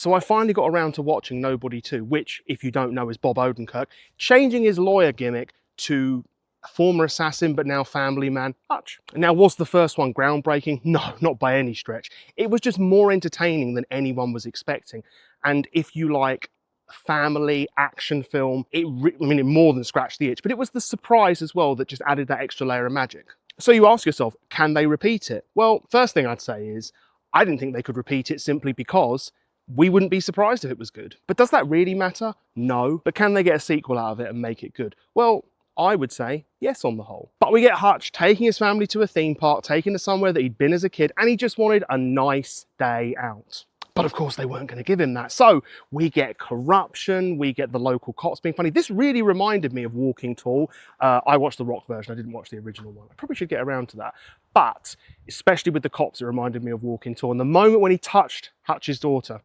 So I finally got around to watching Nobody 2, which, if you don't know, is Bob Odenkirk changing his lawyer gimmick to a former assassin but now family man, Hutch. Now, was the first one groundbreaking? No, not by any stretch. It was just more entertaining than anyone was expecting. And if you like family action film, it more than scratched the itch, but it was the surprise as well that just added that extra layer of magic. So you ask yourself, can they repeat it? Well, first thing I'd say is, I didn't think they could repeat it simply because we wouldn't be surprised if it was good. But does that really matter? No. But can they get a sequel out of it and make it good? Well, I would say yes on the whole. But we get Hutch taking his family to a theme park, taking us somewhere that he'd been as a kid, and he just wanted a nice day out. But of course they weren't going to give him that. So we get corruption, we get the local cops being funny. This really reminded me of Walking Tall. I watched the Rock version, I didn't watch the original one. I probably should get around to that. But especially with the cops, it reminded me of Walking Tall. And the moment when he touched Hutch's daughter,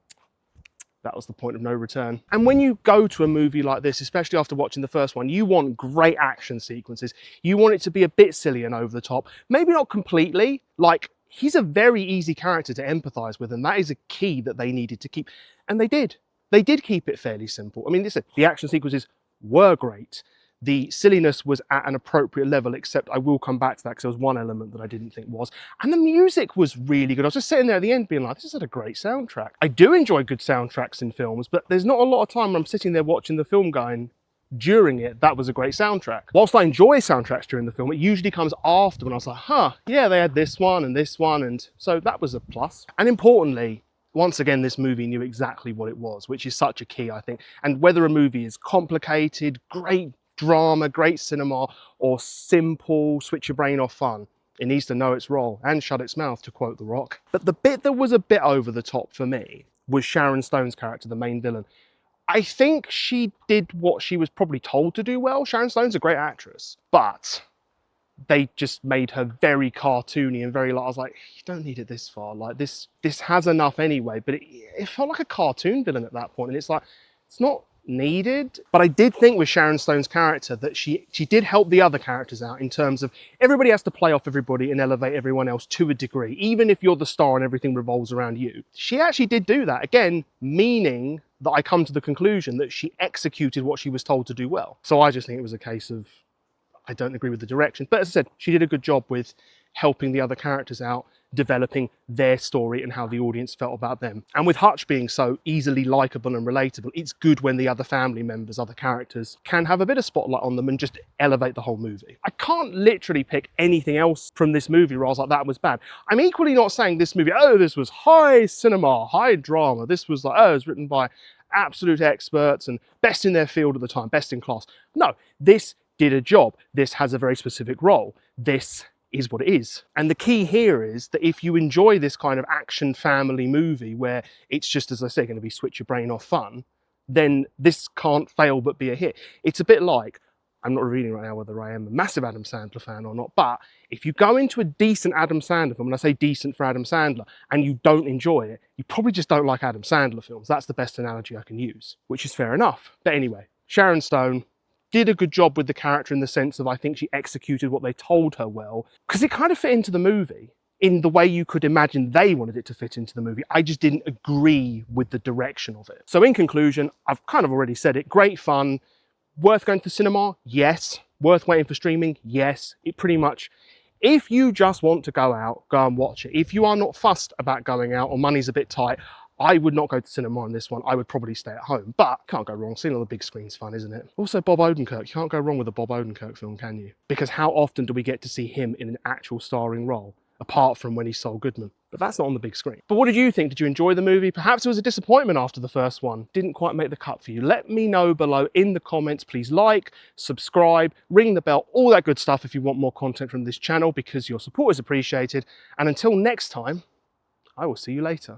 that was the point of no return. And when you go to a movie like this, especially after watching the first one, you want great action sequences. You want it to be a bit silly and over the top. Maybe not completely, like, he's a very easy character to empathise with, and that is a key that they needed to keep. And they did. They did keep it fairly simple. I mean, listen, the action sequences were great. The silliness was at an appropriate level, except I will come back to that because there was one element that I didn't think was. And the music was really good. I was just sitting there at the end being like, this is a great soundtrack. I do enjoy good soundtracks in films, but there's not a lot of time when I'm sitting there watching the film going, during it, that was a great soundtrack. Whilst I enjoy soundtracks during the film, it usually comes after when I was like, huh, yeah, they had this one, and so that was a plus. And importantly, once again, this movie knew exactly what it was, which is such a key, I think. And whether a movie is complicated, great drama, great cinema, or simple, switch your brain off fun, it needs to know its role and shut its mouth, to quote The Rock. But the bit that was a bit over the top for me was Sharon Stone's character, the main villain. I think she did what she was probably told to do well. Sharon Stone's a great actress, but they just made her very cartoony and very, like, I was like, you don't need it this far. Like, this has enough anyway, but it felt like a cartoon villain at that point, and it's like, it's not needed. But I did think with Sharon Stone's character that she did help the other characters out in terms of everybody has to play off everybody and elevate everyone else to a degree, even if you're the star and everything revolves around you. She actually did do that, again, meaning that I come to the conclusion that she executed what she was told to do well. So I just think it was a case of, I don't agree with the direction. But as I said, she did a good job with helping the other characters out, developing their story and how the audience felt about them. And with Hutch being so easily likable and relatable, it's good when the other family members, other characters, can have a bit of spotlight on them and just elevate the whole movie. I can't literally pick anything else from this movie where I was like, that was bad. I'm equally not saying this movie, oh, this was high cinema, high drama. This was like, oh, it was written by absolute experts and best in their field at the time, best in class. No, this did a job. This has a very specific role. This is what it is. And the key here is that if you enjoy this kind of action family movie where it's just, as I say, going to be switch your brain off fun, then this can't fail but be a hit. It's a bit like, I'm not revealing right now whether I am a massive Adam Sandler fan or not, but if you go into a decent Adam Sandler film, and I say decent for Adam Sandler, and you don't enjoy it, you probably just don't like Adam Sandler films. That's the best analogy I can use, which is fair enough. But anyway, Sharon Stone did a good job with the character in the sense of I think she executed what they told her well, because it kind of fit into the movie in the way you could imagine they wanted it to fit into the movie. I just didn't agree with the direction of it. So in conclusion, I've kind of already said it, great fun, worth going to the cinema? Yes. Worth waiting for streaming? Yes. It pretty much, if you just want to go out, go and watch it. If you are not fussed about going out or money's a bit tight, I would not go to cinema on this one. I would probably stay at home, but can't go wrong. Seeing on the big screen's fun, isn't it? Also, Bob Odenkirk. You can't go wrong with a Bob Odenkirk film, can you? Because how often do we get to see him in an actual starring role, apart from when he's Saul Goodman? But that's not on the big screen. But what did you think? Did you enjoy the movie? Perhaps it was a disappointment after the first one. Didn't quite make the cut for you. Let me know below in the comments. Please like, subscribe, ring the bell, all that good stuff if you want more content from this channel, because your support is appreciated. And until next time, I will see you later.